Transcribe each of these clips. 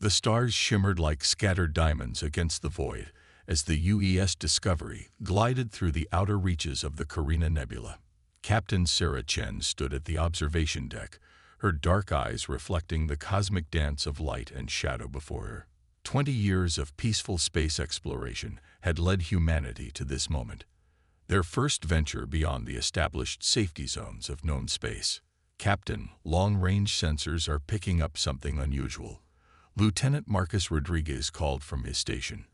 The stars shimmered like scattered diamonds against the void as the UES Discovery glided through the outer reaches of the Carina Nebula. Captain Sarah Chen stood at the observation deck, her dark eyes reflecting the cosmic dance of light and shadow before her. 20 years of peaceful space exploration had led humanity to this moment, their first venture beyond the established safety zones of known space. Captain, long-range sensors are picking up something unusual. Lieutenant Marcus Rodriguez called from his station.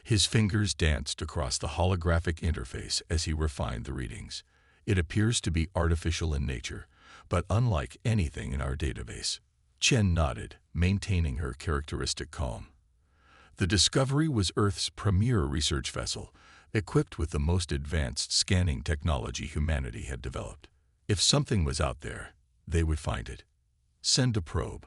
His fingers danced across the holographic interface as he refined the readings. It appears to be artificial in nature, but unlike anything in our database. Chen nodded, maintaining her characteristic calm. The Discovery was Earth's premier research vessel, equipped with the most advanced scanning technology humanity had developed. If something was out there, they would find it. Send a probe.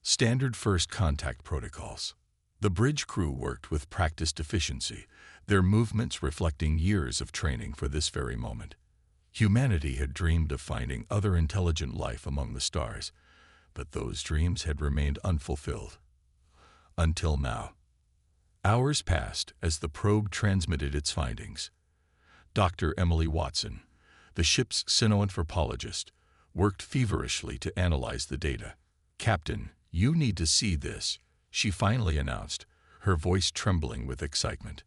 Standard first contact protocols. The bridge crew worked with practiced efficiency, their movements reflecting years of training for this very moment. Humanity had dreamed of finding other intelligent life among the stars, but those dreams had remained unfulfilled. Until now. Hours passed as the probe transmitted its findings. Dr. Emily Watson, the ship's cynoanthropologist, worked feverishly to analyze the data. "Captain, you need to see this," she finally announced, her voice trembling with excitement.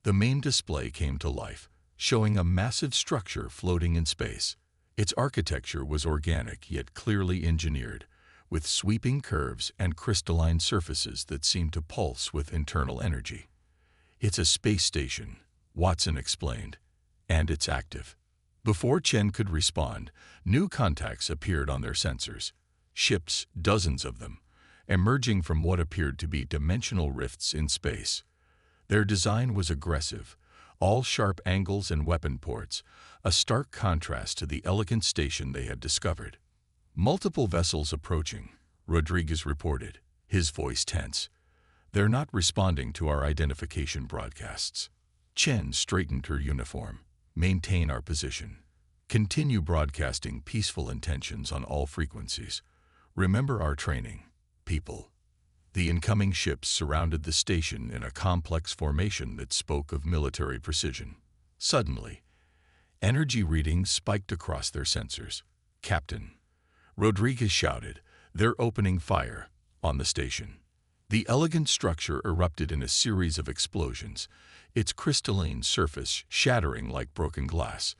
The main display came to life, showing a massive structure floating in space. Its architecture was organic yet clearly engineered, with sweeping curves and crystalline surfaces that seemed to pulse with internal energy. "It's a space station," Watson explained, "and it's active." Before Chen could respond, new contacts appeared on their sensors. Ships, dozens of them, emerging from what appeared to be dimensional rifts in space. Their design was aggressive, all sharp angles and weapon ports, a stark contrast to the elegant station they had discovered. "Multiple vessels approaching," Rodriguez reported, his voice tense. "They're not responding to our identification broadcasts." Chen straightened her uniform. "Maintain our position. Continue broadcasting peaceful intentions on all frequencies. Remember our training, people." The incoming ships surrounded the station in a complex formation that spoke of military precision. Suddenly, energy readings spiked across their sensors. "Captain," Rodriguez shouted, "they're opening fire," on the station. The elegant structure erupted in a series of explosions, its crystalline surface shattering like broken glass.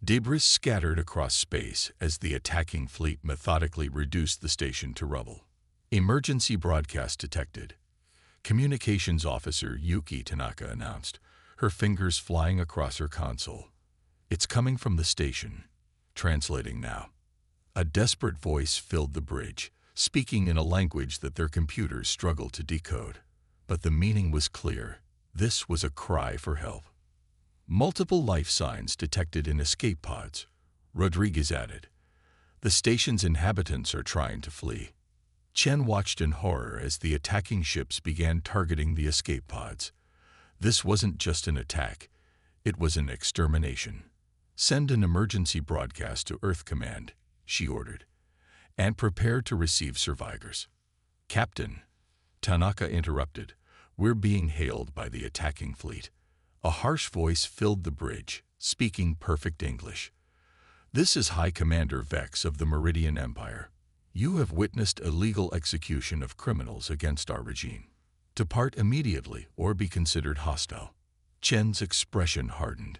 Debris scattered across space as the attacking fleet methodically reduced the station to rubble. "Emergency broadcast detected," Communications Officer Yuki Tanaka announced, her fingers flying across her console. "It's coming from the station." Translating now. A desperate voice filled the bridge, speaking in a language that their computers struggled to decode. But the meaning was clear. This was a cry for help. "Multiple life signs detected in escape pods," Rodriguez added. "The station's inhabitants are trying to flee." Chen watched in horror as the attacking ships began targeting the escape pods. This wasn't just an attack, it was an extermination. "Send an emergency broadcast to Earth Command," she ordered, "and prepare to receive survivors." "Captain," Tanaka interrupted, "we're being hailed by the attacking fleet." A harsh voice filled the bridge, speaking perfect English. "This is High Commander Vex of the Meridian Empire. You have witnessed illegal execution of criminals against our regime. Depart immediately or be considered hostile." Chen's expression hardened.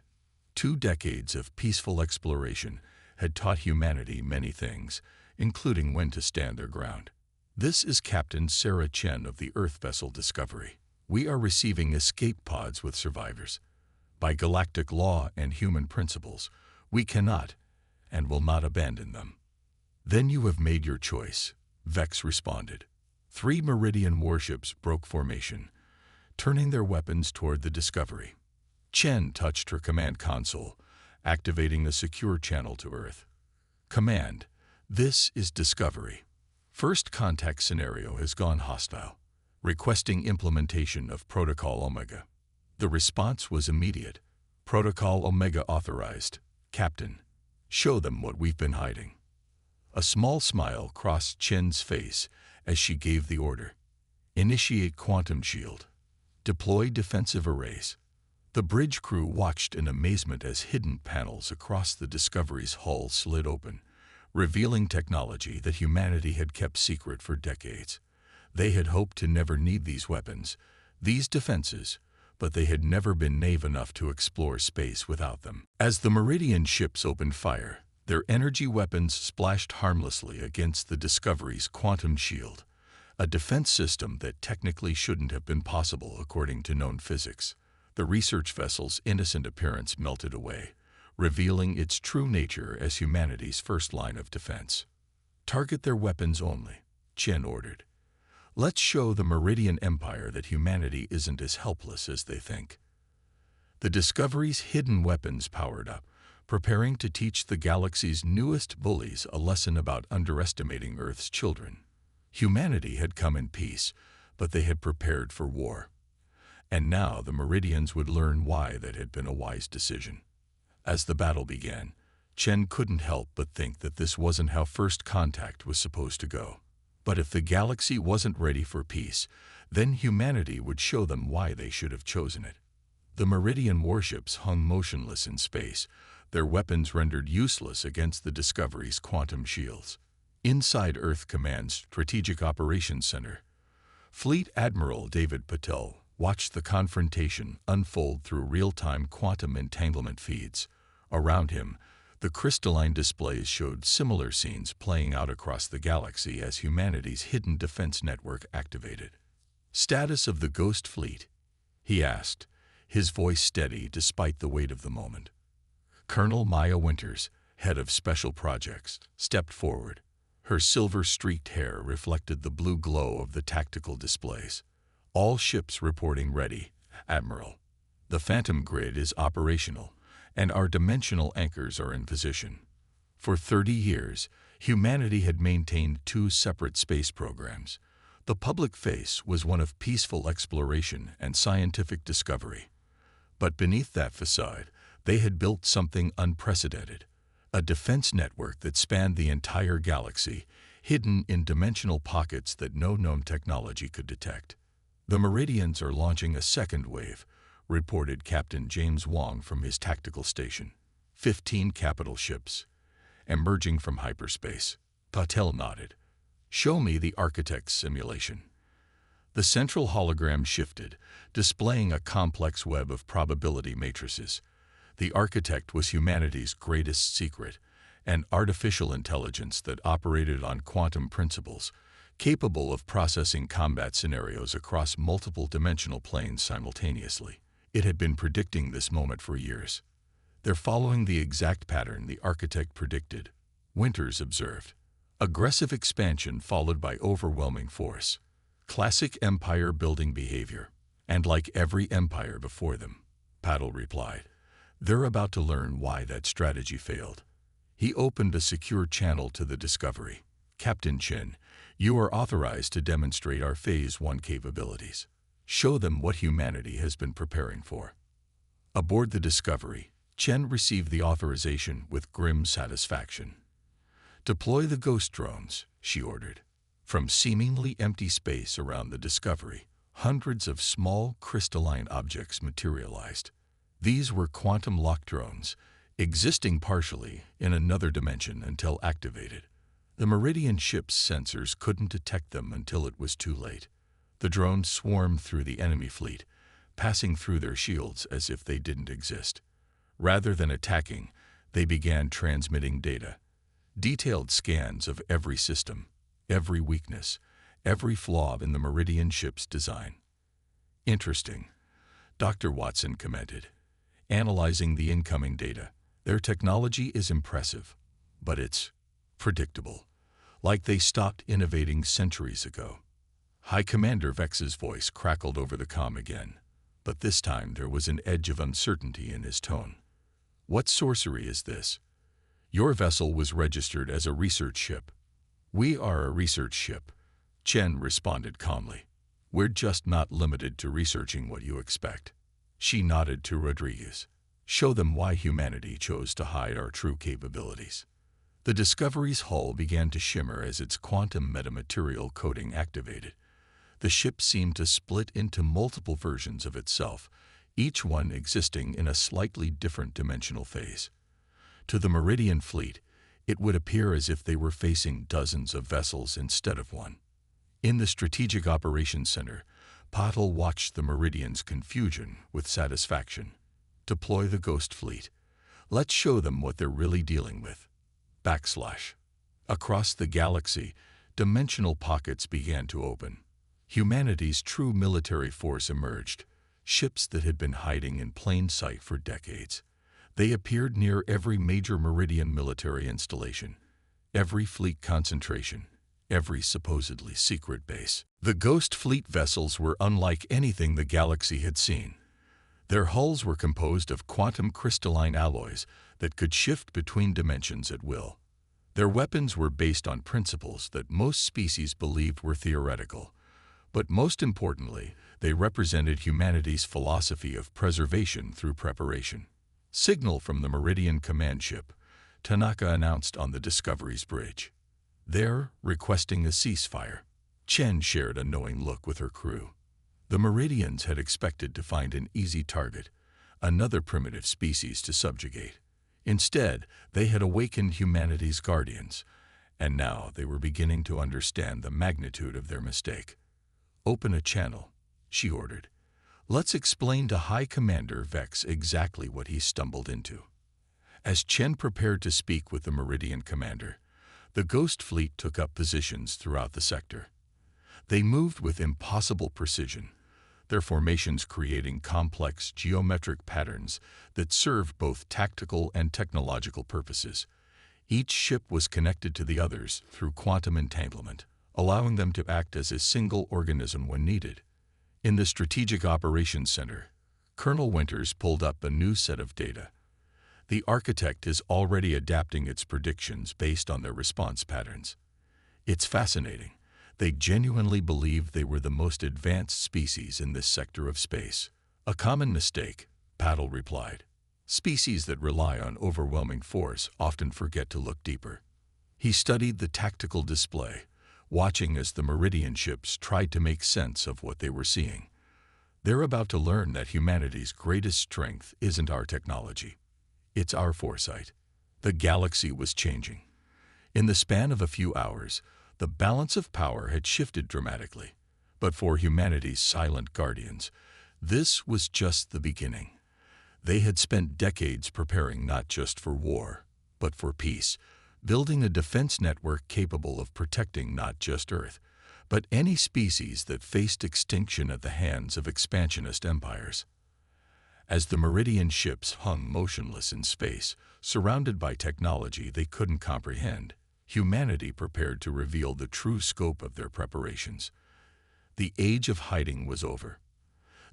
2 decades of peaceful exploration had taught humanity many things, including when to stand their ground. "This is Captain Sarah Chen of the Earth vessel Discovery. We are receiving escape pods with survivors. By galactic law and human principles, we cannot and will not abandon them." "Then you have made your choice," Vex responded. 3 Meridian warships broke formation, turning their weapons toward the Discovery. Chen touched her command console, activating the secure channel to Earth. "Command, this is Discovery. First contact scenario has gone hostile. Requesting implementation of Protocol Omega." The response was immediate. "Protocol Omega authorized. Captain, show them what we've been hiding." A small smile crossed Chen's face as she gave the order. Initiate quantum shield. Deploy defensive arrays. The bridge crew watched in amazement as hidden panels across the Discovery's hull slid open, revealing technology that humanity had kept secret for decades. They had hoped to never need these weapons, these defenses, but they had never been naive enough to explore space without them. As the Meridian ships opened fire, their energy weapons splashed harmlessly against the Discovery's quantum shield, a defense system that technically shouldn't have been possible according to known physics. The research vessel's innocent appearance melted away, revealing its true nature as humanity's first line of defense. Target their weapons only, Chen ordered. Let's show the Meridian Empire that humanity isn't as helpless as they think. The Discovery's hidden weapons powered up, preparing to teach the galaxy's newest bullies a lesson about underestimating Earth's children. Humanity had come in peace, but they had prepared for war. And now the Meridians would learn why that had been a wise decision. As the battle began, Chen couldn't help but think that this wasn't how first contact was supposed to go. But if the galaxy wasn't ready for peace, then humanity would show them why they should have chosen it. The Meridian warships hung motionless in space, their weapons rendered useless against the Discovery's quantum shields. Inside Earth Command's Strategic Operations Center, Fleet Admiral David Patel watched the confrontation unfold through real-time quantum entanglement feeds. Around him, the crystalline displays showed similar scenes playing out across the galaxy as humanity's hidden defense network activated. "Status of the Ghost Fleet?" he asked, his voice steady despite the weight of the moment. Colonel Maya Winters, head of special projects, stepped forward. Her silver-streaked hair reflected the blue glow of the tactical displays. "All ships reporting ready, Admiral. The Phantom Grid is operational, and our dimensional anchors are in position." For 30 years, humanity had maintained two separate space programs. The public face was one of peaceful exploration and scientific discovery. But beneath that facade, they had built something unprecedented, a defense network that spanned the entire galaxy, hidden in dimensional pockets that no known technology could detect. "The Meridians are launching a second wave," reported Captain James Wong from his tactical station. 15 capital ships, emerging from hyperspace. Patel nodded. "Show me the Architect's simulation." The central hologram shifted, displaying a complex web of probability matrices. The Architect was humanity's greatest secret, an artificial intelligence that operated on quantum principles, capable of processing combat scenarios across multiple dimensional planes simultaneously. It had been predicting this moment for years. "They're following the exact pattern the Architect predicted," Winters observed. "Aggressive expansion followed by overwhelming force. Classic empire-building behavior. And like every empire before them," Paddle replied. "They're about to learn why that strategy failed." He opened a secure channel to the Discovery. "Captain Chen, you are authorized to demonstrate our Phase 1 capabilities. Show them what humanity has been preparing for." Aboard the Discovery, Chen received the authorization with grim satisfaction. "Deploy the ghost drones," she ordered. From seemingly empty space around the Discovery, hundreds of small crystalline objects materialized. These were quantum lock drones, existing partially in another dimension until activated. The Meridian ship's sensors couldn't detect them until it was too late. The drones swarmed through the enemy fleet, passing through their shields as if they didn't exist. Rather than attacking, they began transmitting data. Detailed scans of every system, every weakness, every flaw in the Meridian ship's design. "Interesting," Dr. Watson commented, analyzing the incoming data. "Their technology is impressive, but it's predictable, like they stopped innovating centuries ago." High Commander Vex's voice crackled over the comm again, but this time there was an edge of uncertainty in his tone. "What sorcery is this? Your vessel was registered as a research ship." "We are a research ship," Chen responded calmly. "We're just not limited to researching what you expect." She nodded to Rodriguez. "Show them why humanity chose to hide our true capabilities." The Discovery's hull began to shimmer as its quantum metamaterial coating activated. The ship seemed to split into multiple versions of itself, each one existing in a slightly different dimensional phase. To the Meridian fleet, it would appear as if they were facing dozens of vessels instead of one. In the Strategic Operations Center, Patel watched the Meridian's confusion with satisfaction. Deploy the Ghost Fleet. Let's show them what they're really dealing with. / Across the galaxy, dimensional pockets began to open. Humanity's true military force emerged, ships that had been hiding in plain sight for decades. They appeared near every major Meridian military installation, every fleet concentration, every supposedly secret base. The Ghost Fleet vessels were unlike anything the galaxy had seen. Their hulls were composed of quantum crystalline alloys that could shift between dimensions at will. Their weapons were based on principles that most species believed were theoretical, but most importantly, they represented humanity's philosophy of preservation through preparation. Signal from the Meridian command ship, Tanaka announced on the Discovery's bridge. They're requesting a ceasefire. Chen shared a knowing look with her crew. The Meridians had expected to find an easy target, another primitive species to subjugate. Instead, they had awakened humanity's guardians, and now they were beginning to understand the magnitude of their mistake. Open a channel, she ordered. Let's explain to High Commander Vex exactly what he stumbled into. As Chen prepared to speak with the Meridian commander, the Ghost Fleet took up positions throughout the sector. They moved with impossible precision, their formations creating complex geometric patterns that served both tactical and technological purposes. Each ship was connected to the others through quantum entanglement, allowing them to act as a single organism when needed. In the Strategic Operations Center, Colonel Winters pulled up a new set of data. The architect is already adapting its predictions based on their response patterns. It's fascinating. They genuinely believed they were the most advanced species in this sector of space. A common mistake, Patel replied. Species that rely on overwhelming force often forget to look deeper. He studied the tactical display, watching as the Meridian ships tried to make sense of what they were seeing. They're about to learn that humanity's greatest strength isn't our technology. It's our foresight. The galaxy was changing. In the span of a few hours, the balance of power had shifted dramatically. But for humanity's silent guardians, this was just the beginning. They had spent decades preparing not just for war, but for peace, building a defense network capable of protecting not just Earth, but any species that faced extinction at the hands of expansionist empires. As the Meridian ships hung motionless in space, surrounded by technology they couldn't comprehend, humanity prepared to reveal the true scope of their preparations. The age of hiding was over.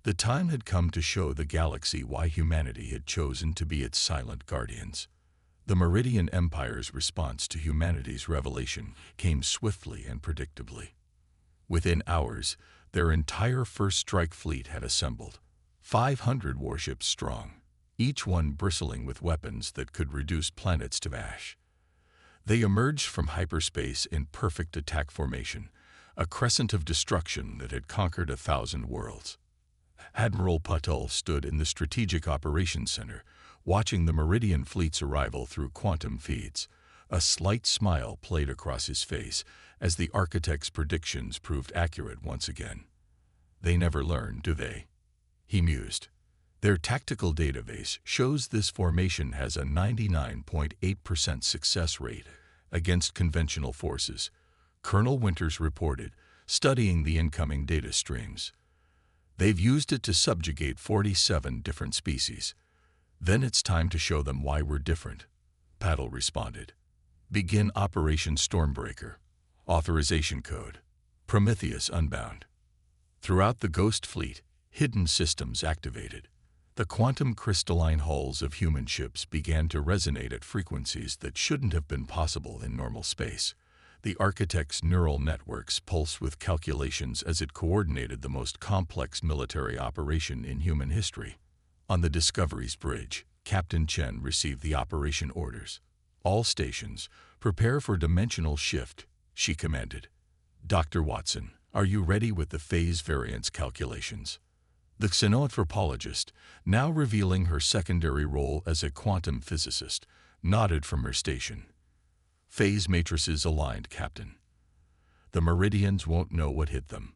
The time had come to show the galaxy why humanity had chosen to be its silent guardians. The Meridian Empire's response to humanity's revelation came swiftly and predictably. Within hours, their entire First Strike fleet had assembled, 500 warships strong, each one bristling with weapons that could reduce planets to ash. They emerged from hyperspace in perfect attack formation, a crescent of destruction that had conquered 1,000 worlds. Admiral Patel stood in the Strategic Operations Center, watching the Meridian fleet's arrival through quantum feeds. A slight smile played across his face as the architect's predictions proved accurate once again. They never learn, do they? He mused. Their tactical database shows this formation has a 99.8% success rate against conventional forces, Colonel Winters reported, studying the incoming data streams. They've used it to subjugate 47 different species. Then it's time to show them why we're different, Patel responded. Begin Operation Stormbreaker. Authorization code. Prometheus Unbound. Throughout the Ghost Fleet, hidden systems activated. The quantum crystalline hulls of human ships began to resonate at frequencies that shouldn't have been possible in normal space. The architect's neural networks pulsed with calculations as it coordinated the most complex military operation in human history. On the Discovery's bridge, Captain Chen received the operation orders. All stations, prepare for dimensional shift, she commanded. Dr. Watson, Are you ready with the phase variance calculations? The xenoanthropologist, now revealing her secondary role as a quantum physicist, nodded from her station. Phase matrices aligned, Captain. The meridians won't know what hit them.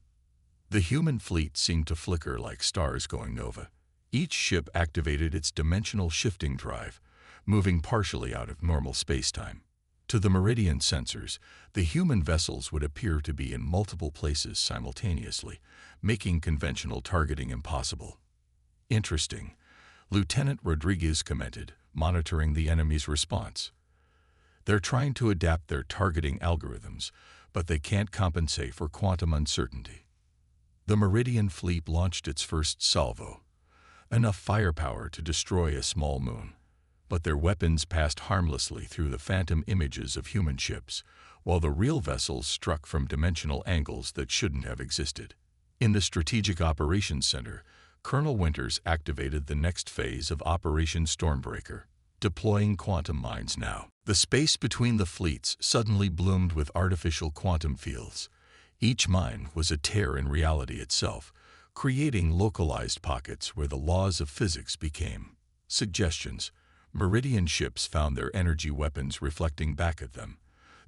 The human fleet seemed to flicker like stars going nova. Each ship activated its dimensional shifting drive, moving partially out of normal spacetime. To the meridian sensors, the human vessels would appear to be in multiple places simultaneously, making conventional targeting impossible. Interesting, Lieutenant Rodriguez commented, monitoring the enemy's response. They're trying to adapt their targeting algorithms, but they can't compensate for quantum uncertainty. The Meridian fleet launched its first salvo, enough firepower to destroy a small moon. But their weapons passed harmlessly through the phantom images of human ships, while the real vessels struck from dimensional angles that shouldn't have existed. In the Strategic Operations Center, Colonel Winters activated the next phase of Operation Stormbreaker, deploying quantum mines now. The space between the fleets suddenly bloomed with artificial quantum fields. Each mine was a tear in reality itself, creating localized pockets where the laws of physics became suggestions. Meridian ships found their energy weapons reflecting back at them,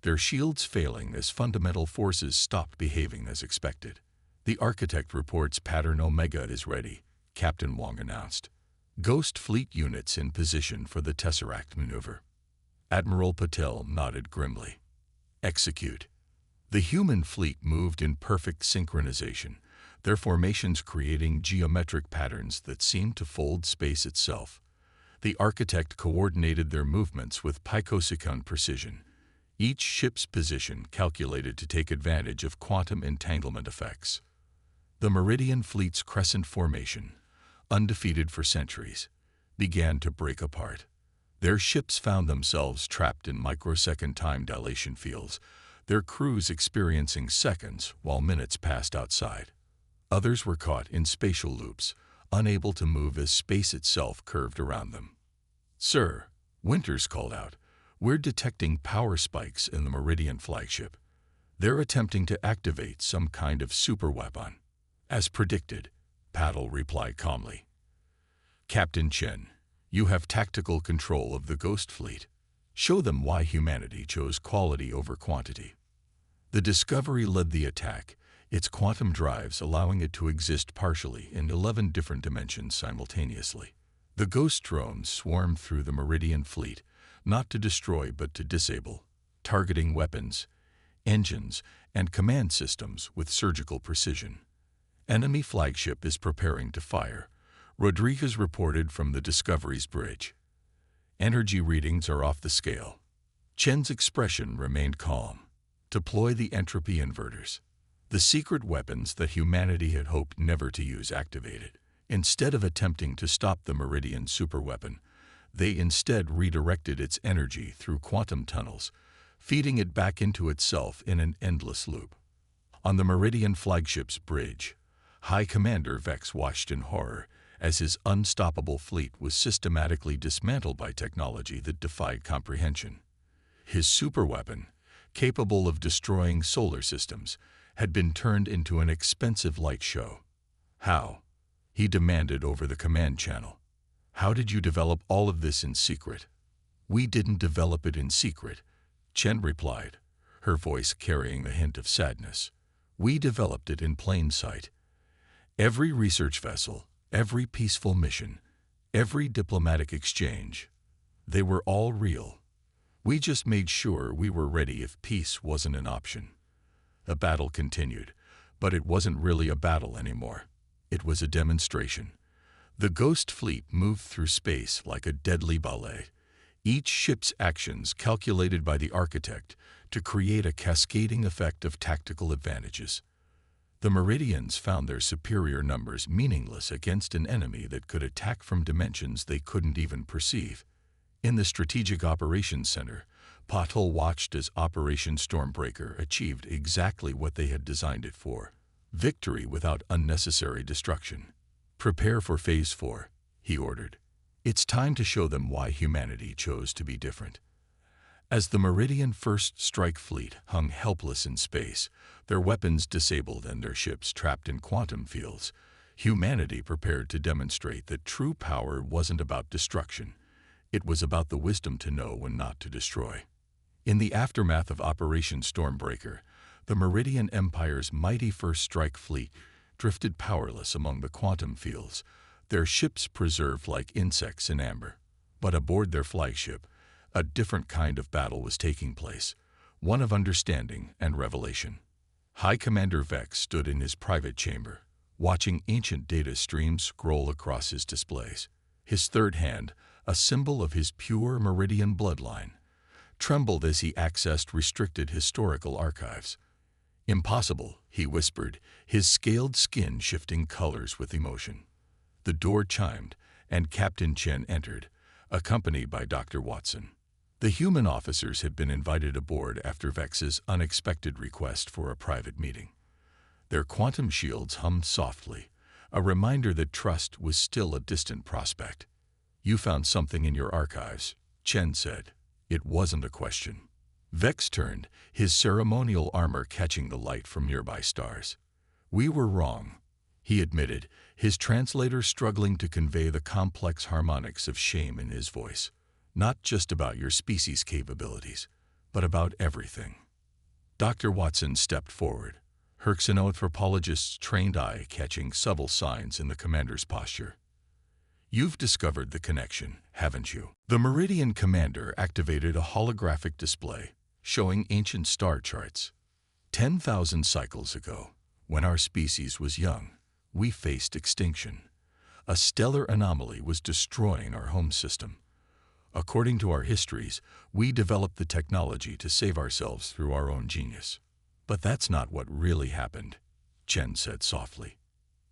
their shields failing as fundamental forces stopped behaving as expected. The Architect reports Pattern Omega is ready, Captain Wong announced. Ghost Fleet units in position for the Tesseract maneuver. Admiral Patel nodded grimly. Execute. The human fleet moved in perfect synchronization, their formations creating geometric patterns that seemed to fold space itself. The Architect coordinated their movements with picosecond precision, each ship's position calculated to take advantage of quantum entanglement effects. The Meridian fleet's crescent formation, undefeated for centuries, began to break apart. Their ships found themselves trapped in microsecond time dilation fields, their crews experiencing seconds while minutes passed outside. Others were caught in spatial loops, unable to move as space itself curved around them. Sir, Winters called out, we're detecting power spikes in the Meridian flagship. They're attempting to activate some kind of superweapon. As predicted, Paddle replied calmly. Captain Chen, you have tactical control of the Ghost Fleet. Show them why humanity chose quality over quantity. The Discovery led the attack, its quantum drives allowing it to exist partially in 11 different dimensions simultaneously. The Ghost drones swarmed through the Meridian fleet, not to destroy but to disable, targeting weapons, engines, and command systems with surgical precision. Enemy flagship is preparing to fire, Rodriguez reported from the Discovery's bridge. Energy readings are off the scale. Chen's expression remained calm. Deploy the entropy inverters. The secret weapons that humanity had hoped never to use activated. Instead of attempting to stop the Meridian superweapon, they instead redirected its energy through quantum tunnels, feeding it back into itself in an endless loop. On the Meridian flagship's bridge, High Commander Vex watched in horror as his unstoppable fleet was systematically dismantled by technology that defied comprehension. His superweapon, capable of destroying solar systems, had been turned into an expensive light show. How? He demanded over the command channel. How did you develop all of this in secret? We didn't develop it in secret, Chen replied, her voice carrying the hint of sadness. We developed it in plain sight. Every research vessel, every peaceful mission, every diplomatic exchange, they were all real. We just made sure we were ready if peace wasn't an option. The battle continued, but it wasn't really a battle anymore. It was a demonstration. The Ghost Fleet moved through space like a deadly ballet, each ship's actions calculated by the Architect to create a cascading effect of tactical advantages. The Meridians found their superior numbers meaningless against an enemy that could attack from dimensions they couldn't even perceive. In the Strategic Operations Center, Patel watched as Operation Stormbreaker achieved exactly what they had designed it for: victory without unnecessary destruction. Prepare for Phase 4, he ordered. It's time to show them why humanity chose to be different. As the Meridian First Strike Fleet hung helpless in space, their weapons disabled and their ships trapped in quantum fields, humanity prepared to demonstrate that true power wasn't about destruction. It was about the wisdom to know when not to destroy. In the aftermath of Operation Stormbreaker, the Meridian Empire's mighty First Strike Fleet drifted powerless among the quantum fields, their ships preserved like insects in amber. But aboard their flagship, a different kind of battle was taking place, one of understanding and revelation. High Commander Vex stood in his private chamber, watching ancient data streams scroll across his displays. His third hand, a symbol of his pure Meridian bloodline, trembled as he accessed restricted historical archives. "Impossible," he whispered, his scaled skin shifting colors with emotion. The door chimed, and Captain Chen entered, accompanied by Dr. Watson. The human officers had been invited aboard after Vex's unexpected request for a private meeting. Their quantum shields hummed softly, a reminder that trust was still a distant prospect. "You found something in your archives," Chen said. It wasn't a question. Vex turned, his ceremonial armor catching the light from nearby stars. "We were wrong," he admitted, his translator struggling to convey the complex harmonics of shame in his voice. "Not just about your species' capabilities, but about everything." Dr. Watson stepped forward, her xenoanthropologist's trained eye catching subtle signs in the commander's posture. "You've discovered the connection, haven't you?" The Meridian commander activated a holographic display, showing ancient star charts. 10,000 cycles ago, when our species was young, we faced extinction. A stellar anomaly was destroying our home system. According to our histories, we developed the technology to save ourselves through our own genius. "But that's not what really happened," Chen said softly.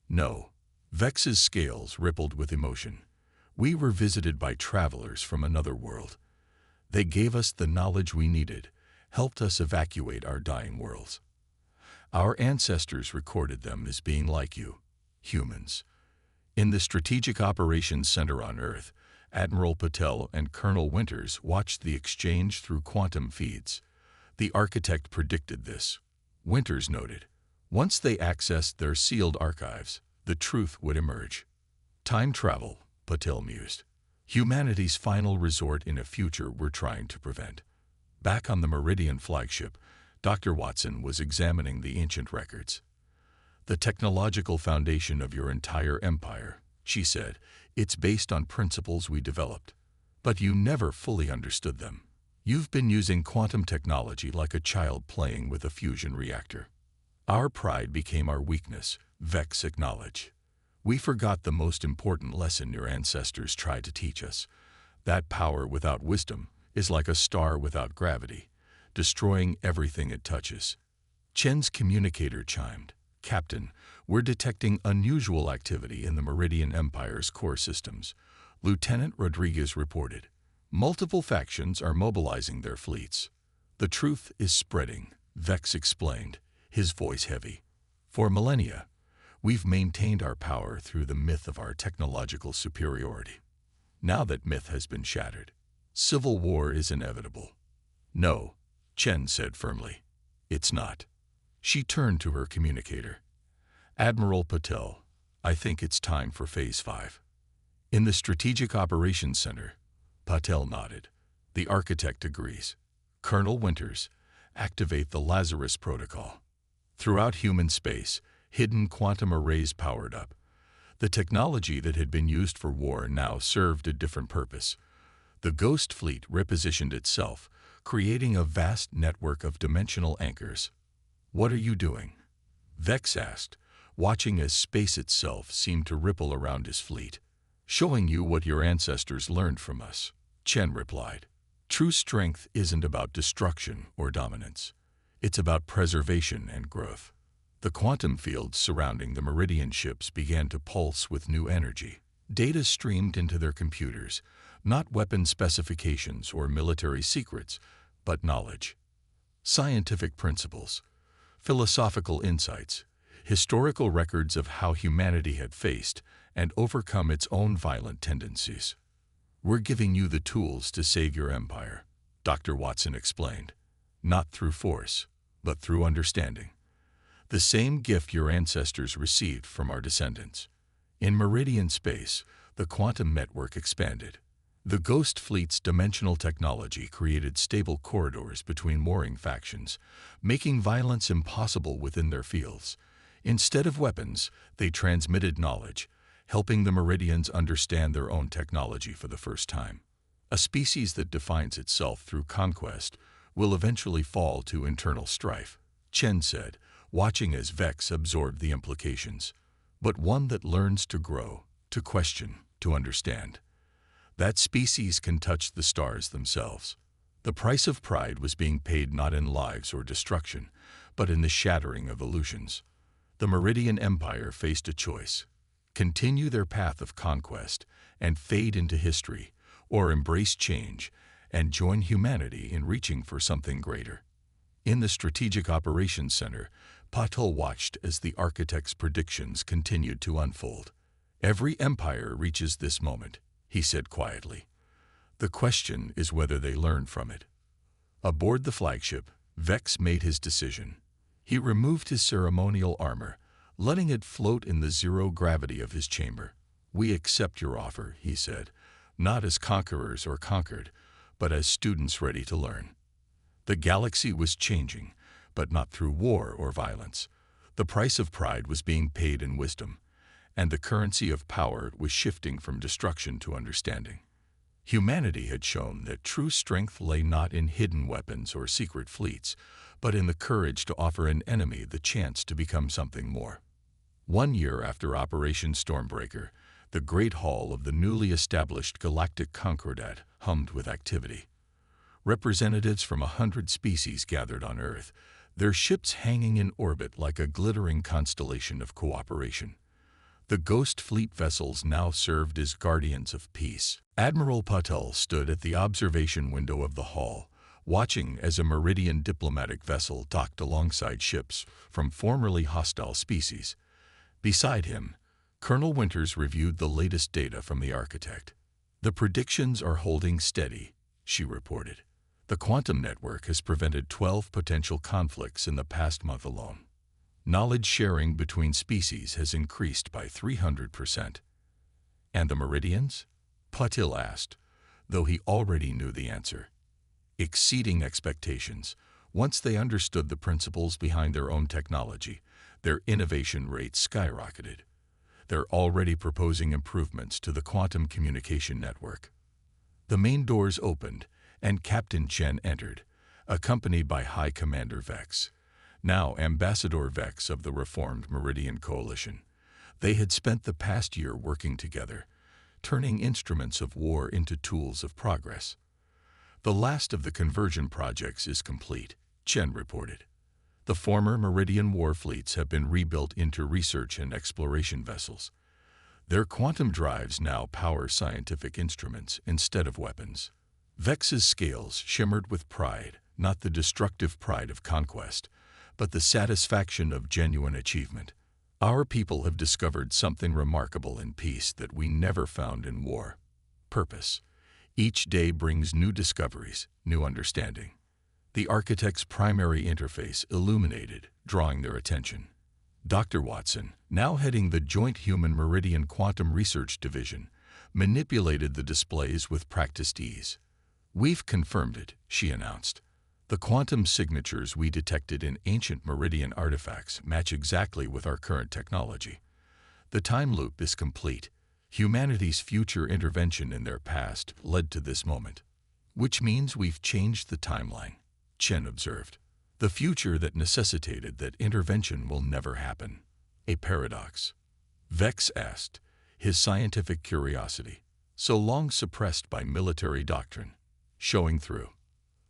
"No." Vex's scales rippled with emotion. "We were visited by travelers from another world. They gave us the knowledge we needed, helped us evacuate our dying worlds. Our ancestors recorded them as being like you, humans. In the Strategic Operations Center on Earth, Admiral Patel and Colonel Winters watched the exchange through quantum feeds. The architect predicted this," Winters noted. "Once they accessed their sealed archives, the truth would emerge." "Time travel," Patel mused. "Humanity's final resort in a future we're trying to prevent." Back on the Meridian flagship, Dr. Watson was examining the ancient records. "The technological foundation of your entire empire," she said, "it's based on principles we developed. But you never fully understood them. You've been using quantum technology like a child playing with a fusion reactor. Our pride became our weakness," Vex acknowledged. "We forgot the most important lesson your ancestors tried to teach us. That power without wisdom is like a star without gravity, destroying everything it touches." Chen's communicator chimed. "Captain, we're detecting unusual activity in the Meridian Empire's core systems," Lieutenant Rodriguez reported. "Multiple factions are mobilizing their fleets." "The truth is spreading," Vex explained, his voice heavy. "For millennia, we've maintained our power through the myth of our technological superiority. Now that myth has been shattered, civil war is inevitable." "No," Chen said firmly. "It's not." She turned to her communicator. "Admiral Patel, I think it's time for Phase 5. In the Strategic Operations Center." Patel nodded. "The architect agrees." "Colonel Winters, activate the Lazarus Protocol." Throughout human space, hidden quantum arrays powered up. The technology that had been used for war now served a different purpose. The Ghost Fleet repositioned itself, creating a vast network of dimensional anchors. "What are you doing?" Vex asked, watching as space itself seemed to ripple around his fleet. "Showing you what your ancestors learned from us," Chen replied. "True strength isn't about destruction or dominance. It's about preservation and growth." The quantum fields surrounding the Meridian ships began to pulse with new energy. Data streamed into their computers, not weapon specifications or military secrets, but knowledge. Scientific principles, philosophical insights, historical records of how humanity had faced and overcome its own violent tendencies. "We're giving you the tools to save your empire," Dr. Watson explained. Not through force, but through understanding. The same gift your ancestors received from our descendants. In meridian space, the quantum network expanded. The Ghost Fleet's dimensional technology created stable corridors between warring factions, making violence impossible within their fields. Instead of weapons, they transmitted knowledge, helping the Meridians understand their own technology for the first time. A species that defines itself through conquest will eventually fall to internal strife, Chen said, watching as Vex absorbed the implications. But one that learns to grow, to question, to understand. That species can touch the stars themselves. The price of pride was being paid not in lives or destruction, but in the shattering of illusions. The Meridian Empire faced a choice: continue their path of conquest and fade into history, or embrace change and join humanity in reaching for something greater. In the Strategic Operations Center, Patel watched as the architect's predictions continued to unfold. Every empire reaches this moment, he said quietly. The question is whether they learn from it. Aboard the flagship, Vex made his decision. He removed his ceremonial armor, letting it float in the zero gravity of his chamber. We accept your offer, he said, not as conquerors or conquered, but as students ready to learn. The galaxy was changing, but not through war or violence. The price of pride was being paid in wisdom, and the currency of power was shifting from destruction to understanding. Humanity had shown that true strength lay not in hidden weapons or secret fleets, but in the courage to offer an enemy the chance to become something more. 1 year after Operation Stormbreaker, the Great Hall of the newly established Galactic Concordat hummed with activity. Representatives from 100 species gathered on Earth, their ships hanging in orbit like a glittering constellation of cooperation. The Ghost Fleet vessels now served as guardians of peace. Admiral Patel stood at the observation window of the hall, watching as a Meridian diplomatic vessel docked alongside ships from formerly hostile species. Beside him, Colonel Winters reviewed the latest data from the architect. The predictions are holding steady, she reported. The quantum network has prevented 12 potential conflicts in the past month alone. Knowledge sharing between species has increased by 300%. And the Meridians? Patil asked, though he already knew the answer. Exceeding expectations. Once they understood the principles behind their own technology, their innovation rate skyrocketed. They're already proposing improvements to the quantum communication network. The main doors opened, and Captain Chen entered, accompanied by High Commander Vex, now Ambassador Vex of the Reformed Meridian Coalition. They had spent the past year working together, turning instruments of war into tools of progress. The last of the conversion projects is complete, Chen reported. The former Meridian war fleets have been rebuilt into research and exploration vessels. Their quantum drives now power scientific instruments instead of weapons. Vex's scales shimmered with pride, not the destructive pride of conquest, but the satisfaction of genuine achievement. Our people have discovered something remarkable in peace that we never found in war: purpose. Each day brings new discoveries, new understanding. The architect's primary interface illuminated, drawing their attention. Dr. Watson, now heading the Joint Human Meridian Quantum Research Division, manipulated the displays with practiced ease. We've confirmed it, she announced. The quantum signatures we detected in ancient Meridian artifacts match exactly with our current technology. The time loop is complete. Humanity's future intervention in their past led to this moment. Which means we've changed the timeline, Chen observed. The future that necessitated that intervention will never happen. A paradox. Vex asked, his scientific curiosity, so long suppressed by military doctrine, showing through.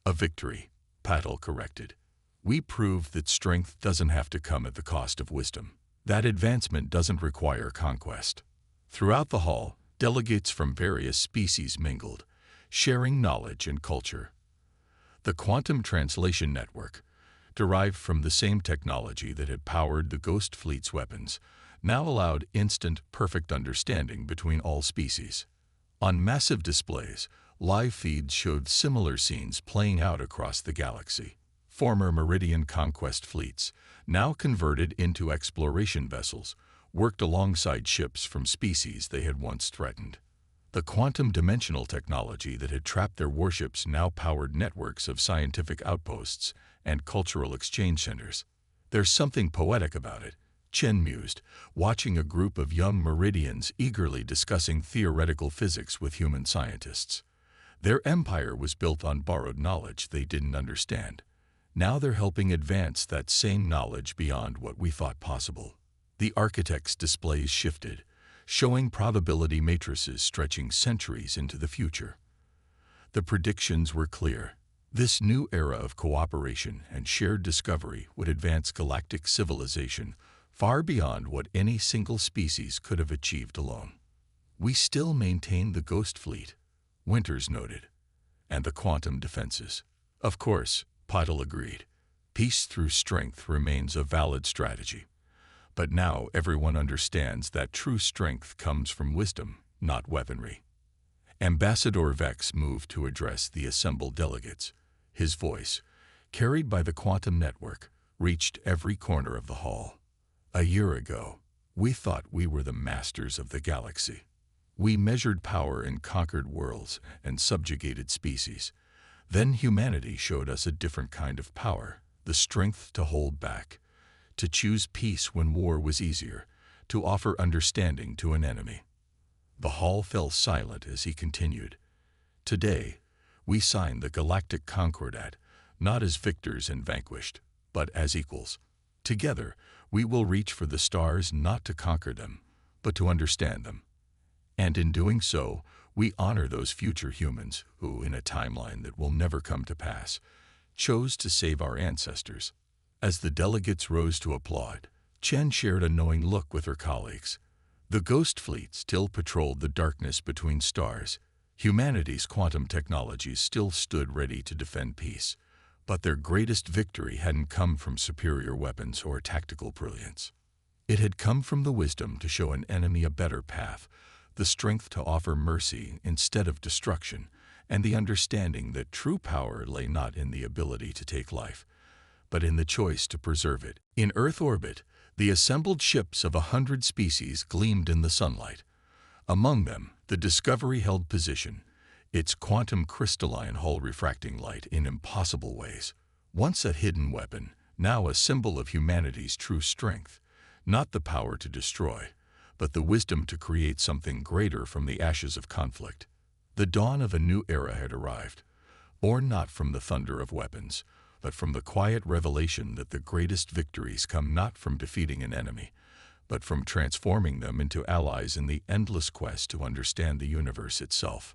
A victory, Patel corrected. We proved that strength doesn't have to come at the cost of wisdom. That advancement doesn't require conquest. Throughout the hall, delegates from various species mingled, sharing knowledge and culture. The Quantum Translation Network, derived from the same technology that had powered the Ghost Fleet's weapons, now allowed instant, perfect understanding between all species. On massive displays, Live feeds showed similar scenes playing out across the galaxy. Former Meridian conquest fleets, now converted into exploration vessels, worked alongside ships from species they had once threatened. The quantum dimensional technology that had trapped their warships now powered networks of scientific outposts and cultural exchange centers. There's something poetic about it, Chen mused, watching a group of young Meridians eagerly discussing theoretical physics with human scientists. Their empire was built on borrowed knowledge they didn't understand. Now they're helping advance that same knowledge beyond what we thought possible. The architect's displays shifted, showing probability matrices stretching centuries into the future. The predictions were clear. This new era of cooperation and shared discovery would advance galactic civilization far beyond what any single species could have achieved alone. We still maintain the Ghost Fleet, Winters noted, and the quantum defenses. Of course, Peitel agreed. Peace through strength remains a valid strategy. But now everyone understands that true strength comes from wisdom, not weaponry. Ambassador Vex moved to address the assembled delegates. His voice, carried by the quantum network, reached every corner of the hall. A year ago, we thought we were the masters of the galaxy. We measured power in conquered worlds and subjugated species. Then humanity showed us a different kind of power, the strength to hold back, to choose peace when war was easier, to offer understanding to an enemy. The hall fell silent as he continued. Today, we sign the Galactic Concordat, not as victors and vanquished, but as equals. Together, we will reach for the stars not to conquer them, but to understand them. And in doing so, we honor those future humans who, in a timeline that will never come to pass, chose to save our ancestors. As the delegates rose to applaud, Chen shared a knowing look with her colleagues. The Ghost Fleet still patrolled the darkness between stars. Humanity's quantum technologies still stood ready to defend peace. But their greatest victory hadn't come from superior weapons or tactical brilliance. It had come from the wisdom to show an enemy a better path, the strength to offer mercy instead of destruction, and the understanding that true power lay not in the ability to take life, but in the choice to preserve it. In Earth orbit, the assembled ships of 100 species gleamed in the sunlight. Among them, the Discovery held position, its quantum crystalline hull refracting light in impossible ways. Once a hidden weapon, now a symbol of humanity's true strength, not the power to destroy, but the wisdom to create something greater from the ashes of conflict. The dawn of a new era had arrived, born not from the thunder of weapons, but from the quiet revelation that the greatest victories come not from defeating an enemy, but from transforming them into allies in the endless quest to understand the universe itself.